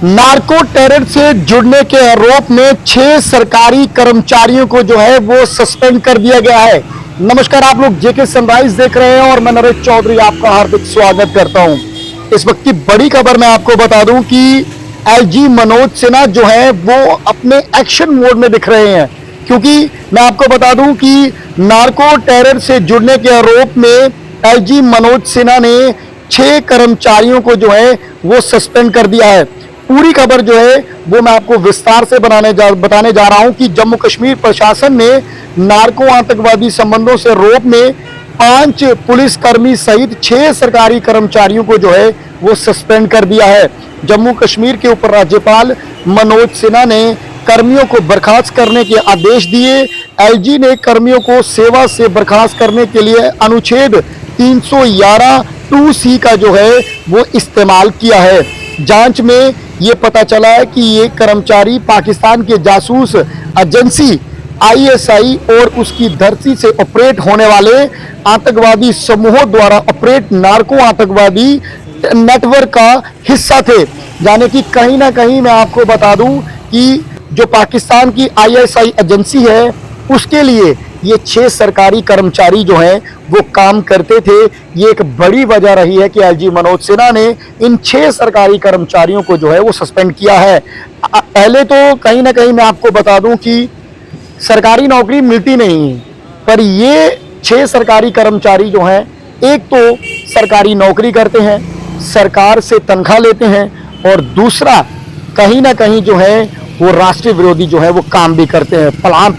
Narco terror से जुड़ने के आरोप में 6 सरकारी कर्मचारियों को जो है वो सस्पेंड कर दिया गया है। नमस्कार, आप लोग जेके सनराइज देख रहे हैं और मैं नरेश चौधरी आपका हार्दिक स्वागत करता हूं। इस वक्त की बड़ी खबर मैं आपको बता दूं कि एलजी मनोज सिन्हा जो है वो अपने एक्शन मोड में दिख रहे हैं, क्योंकि मैं आपको बता दूं कि नार्को टेरर से जुड़ने के आरोप में एलजी मनोज सिन्हा ने 6 कर्मचारियों को जो है वो सस्पेंड कर दिया है। पूरी खबर जो है वो मैं आपको विस्तार से बताने जा रहा हूं कि जम्मू कश्मीर प्रशासन ने नार्को आतंकवादी संबंधों से आरोप में 5 पुलिसकर्मी सहित 6 सरकारी कर्मचारियों को जो है वो सस्पेंड कर दिया है। जम्मू कश्मीर के उप राज्यपाल मनोज सिन्हा ने कर्मियों को बर्खास्त करने के आदेश दिए। एलजी ने कर्मियों को सेवा से बर्खास्त करने के लिए अनुच्छेद 311 2C का जो है वो इस्तेमाल किया है। जांच में ये पता चला है कि ये कर्मचारी पाकिस्तान के जासूस एजेंसी आईएसआई और उसकी धरती से ऑपरेट होने वाले आतंकवादी समूहों द्वारा ऑपरेट नार्को आतंकवादी नेटवर्क का हिस्सा थे। यानी कि कहीं ना कहीं मैं आपको बता दूं कि जो पाकिस्तान की आईएसआई एजेंसी है उसके लिए ये 6 सरकारी कर्मचारी जो हैं वो काम करते थे। ये एक बड़ी वजह रही है कि एलजी मनोज सिन्हा ने इन 6 सरकारी कर्मचारियों को जो है वो सस्पेंड किया है। पहले तो कहीं ना कहीं मैं आपको बता दूं कि सरकारी नौकरी मिलती नहीं, पर ये 6 सरकारी कर्मचारी जो हैं एक तो सरकारी नौकरी करते हैं, सरकार से तनख्वाह लेते हैं, और दूसरा कहीं ना कहीं जो है वो राष्ट्रीय विरोधी जो है वो काम भी करते हैं।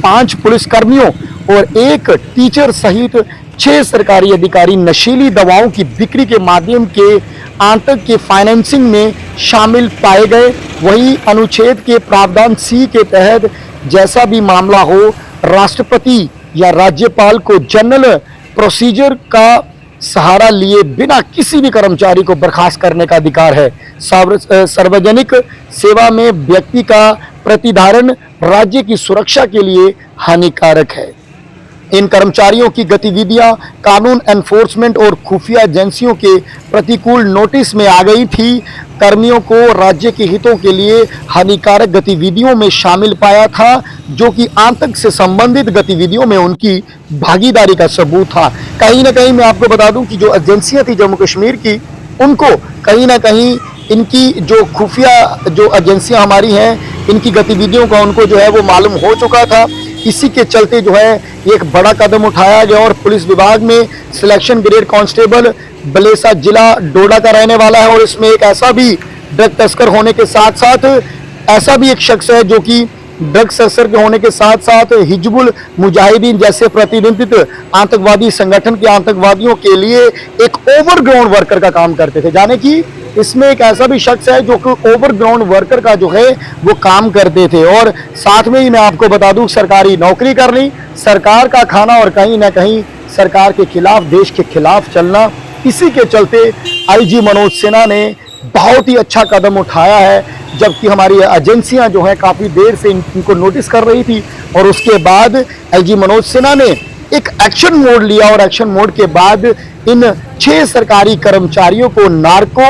5 पुलिसकर्मियों और एक टीचर सहित 6 सरकारी अधिकारी नशीली दवाओं की बिक्री के माध्यम के आतंक के फाइनेंसिंग में शामिल पाए गए। वही अनुच्छेद के प्रावधान C के तहत जैसा भी मामला हो, राष्ट्रपति या राज्यपाल को जनरल प्रोसीजर का सहारा लिए बिना किसी भी कर्मचारी को बर्खास्त करने का अधिकार है। सार्वजनिक सेवा में व्यक्ति का प्रतिधारण राज्य की सुरक्षा के लिए हानिकारक है। इन कर्मचारियों की गतिविधियां कानून एनफोर्समेंट और खुफिया एजेंसियों के प्रतिकूल नोटिस में आ गई थी। कर्मियों को राज्य के हितों के लिए हानिकारक गतिविधियों में शामिल पाया था, जो कि आतंक से संबंधित गतिविधियों में उनकी भागीदारी का सबूत था। कहीं ना कहीं मैं आपको बता दूं कि जो एजेंसियां थी जम्मू कश्मीर की, उनको कहीं ना कहीं इनकी जो खुफिया जो एजेंसियां हमारी हैं, इनकी गतिविधियों का उनको जो है वो मालूम हो चुका था। इसी के चलते जो है एक बड़ा कदम उठाया गया और पुलिस विभाग में सिलेक्शन ग्रेड कांस्टेबल बलेसा जिला डोडा का रहने वाला है। और इसमें एक ऐसा भी ड्रग तस्कर होने के साथ साथ ऐसा भी एक शख्स है जो कि ड्रग तस्कर के होने के साथ साथ हिजबुल मुजाहिदीन जैसे प्रतिबंधित आतंकवादी संगठन के आतंकवादियों के लिए एक ओवरग्राउंड वर्कर का काम करते थे। जाने कि इसमें एक ऐसा भी शख्स है जो कि ओवरग्राउंड वर्कर का जो है वो काम करते थे। और साथ में ही मैं आपको बता दूं, सरकारी नौकरी करनी, सरकार का खाना और कहीं ना कहीं सरकार के खिलाफ, देश के खिलाफ चलना। इसी के चलते एलजी मनोज सिन्हा ने बहुत ही अच्छा कदम उठाया है, जबकि हमारी एजेंसियां जो हैं काफ़ी देर से इनको नोटिस कर रही थी। और उसके बाद एलजी मनोज सिन्हा ने एक एक्शन मोड लिया और एक्शन मोड के बाद इन 6 सरकारी कर्मचारियों को नार्को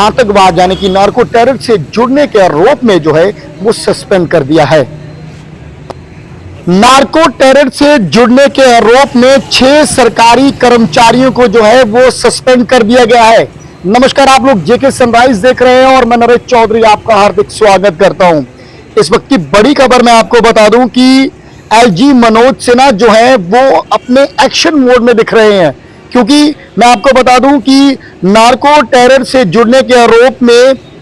आतंकवाद यानी कि नार्को टेरर से जुड़ने के आरोप में जो है वो सस्पेंड कर दिया है। नार्को टेरर से जुड़ने के आरोप में 6 सरकारी कर्मचारियों को जो है वो सस्पेंड कर दिया गया है। नमस्कार, आप लोग जेके सनराइज देख रहे हैं और मैं नरेश चौधरी आपका हार्दिक स्वागत करता हूं। इस वक्त की बड़ी खबर मैं आपको बता दूं कि एलजी मनोज सिन्हा जो है वो अपने एक्शन मोड में दिख रहे हैं, क्योंकि मैं आपको बता दूं कि नार्को टेरर से जुड़ने के आरोप में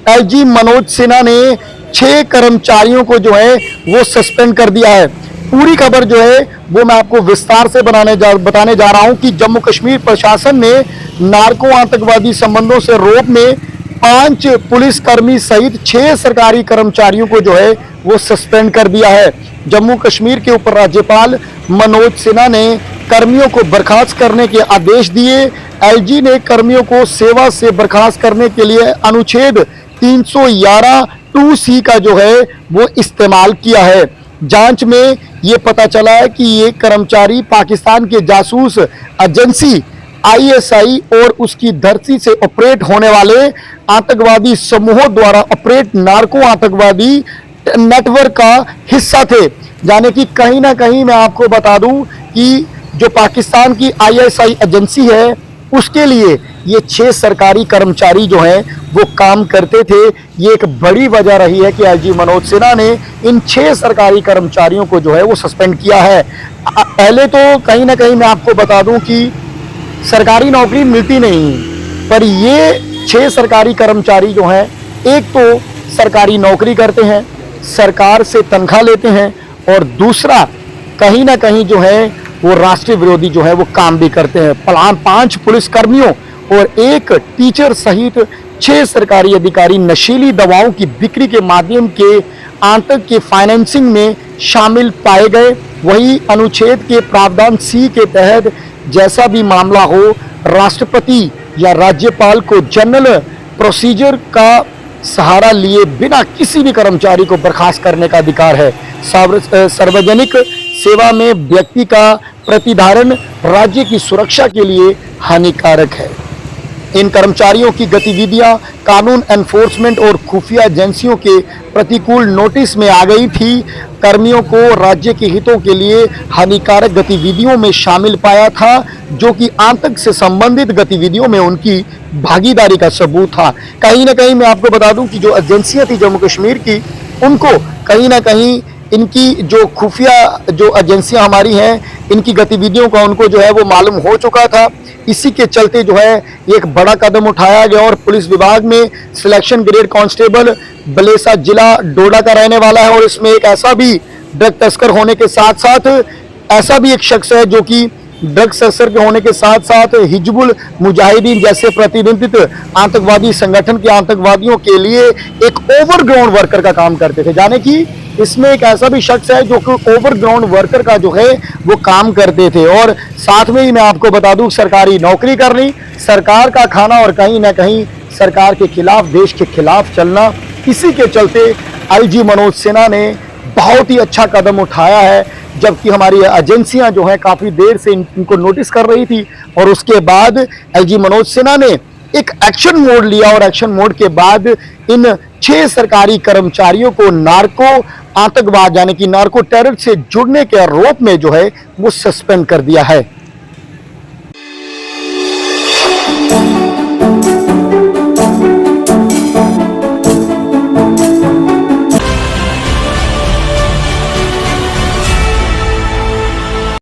एलजी मनोज सिन्हा ने 6 कर्मचारियों को जो है वो सस्पेंड कर दिया है। पूरी खबर जो है वो मैं आपको विस्तार से बताने जा रहा हूं कि जम्मू कश्मीर प्रशासन ने नार्को आतंकवादी संबंधों से आरोप में 5 पुलिसकर्मी सहित 6 सरकारी कर्मचारियों को जो है वो सस्पेंड कर दिया है। जम्मू कश्मीर के उप राज्यपाल मनोज सिन्हा ने कर्मियों को बर्खास्त करने के आदेश दिए। एलजी ने कर्मियों को सेवा से बर्खास्त करने के लिए अनुच्छेद 311 2C का जो है वो इस्तेमाल किया है। जांच में ये पता चला है कि ये कर्मचारी पाकिस्तान के जासूस एजेंसी आईएसआई और उसकी धरती से ऑपरेट होने वाले आतंकवादी समूहों द्वारा ऑपरेट नार्को आतंकवादी नेटवर्क का हिस्सा थे। यानी कि कहीं ना कहीं मैं आपको बता दूं कि जो पाकिस्तान की आईएसआई एजेंसी है उसके लिए ये 6 सरकारी कर्मचारी जो हैं वो काम करते थे। ये एक बड़ी वजह रही है कि आईजी मनोज सिन्हा ने इन 6 सरकारी कर्मचारियों को जो है वो सस्पेंड किया है। पहले तो कहीं ना कहीं मैं आपको बता दूं कि सरकारी नौकरी मिलती नहीं, पर ये 6 सरकारी कर्मचारी जो हैं एक तो सरकारी नौकरी करते हैं, सरकार से तनख्वाह लेते हैं, और दूसरा कहीं ना कहीं जो है वो राष्ट्रीय विरोधी जो है वो काम भी करते हैं। 5 पुलिस कर्मियों और एक टीचर सहित 6 सरकारी अधिकारी नशीली दवाओं की बिक्री के माध्यम के आतंक के फाइनेंसिंग में शामिल पाए गए। वही अनुच्छेद के प्रावधान सी के तहत जैसा भी मामला हो, राष्ट्रपति या राज्यपाल को जनरल प्रोसीजर का सहारा लिए बिना किसी भी कर्मचारी को बर्खास्त करने का अधिकार है। सार्वजनिक सेवा में व्यक्ति का प्रतिधारण राज्य की सुरक्षा के लिए हानिकारक है। इन कर्मचारियों की गतिविधियां कानून एनफोर्समेंट और खुफिया एजेंसियों के प्रतिकूल नोटिस में आ गई थी। कर्मियों को राज्य के हितों के लिए हानिकारक गतिविधियों में शामिल पाया था, जो कि आतंक से संबंधित गतिविधियों में उनकी भागीदारी का सबूत था। कहीं ना कहीं मैं आपको बता दूं कि जो एजेंसियां थी जम्मू कश्मीर की, उनको कहीं ना कहीं इनकी जो खुफिया जो एजेंसियां हमारी हैं, इनकी गतिविधियों का उनको जो है वो मालूम हो चुका था। इसी के चलते जो है एक बड़ा कदम उठाया गया और पुलिस विभाग में सिलेक्शन ग्रेड कांस्टेबल बलेसा जिला डोडा का रहने वाला है। और इसमें एक ऐसा भी ड्रग तस्कर होने के साथ साथ ऐसा भी एक शख्स है जो कि ड्रग तस्कर के होने के साथ साथ हिजबुल मुजाहिदीन जैसे प्रतिबंधित आतंकवादी संगठन के आतंकवादियों के लिए एक ओवरग्राउंड वर्कर का काम करते थे। जाने कि इसमें एक ऐसा भी शख्स है जो कि ओवरग्राउंड वर्कर का जो है वो काम करते थे। और साथ में ही मैं आपको बता दूं, सरकारी नौकरी करनी, सरकार का खाना और कहीं ना कहीं सरकार के खिलाफ, देश के खिलाफ चलना। इसी के चलते आईजी मनोज सिन्हा ने बहुत ही अच्छा कदम उठाया है, जबकि हमारी एजेंसियां जो है काफ़ी देर से इनको नोटिस कर रही थी। और उसके बाद आईजी मनोज सिन्हा ने एक एक्शन मोड लिया और एक्शन मोड के बाद इन 6 सरकारी कर्मचारियों को नार्को आतंकवाद यानी कि नार्को टेरर से जुड़ने के आरोप में जो है वो सस्पेंड कर दिया है।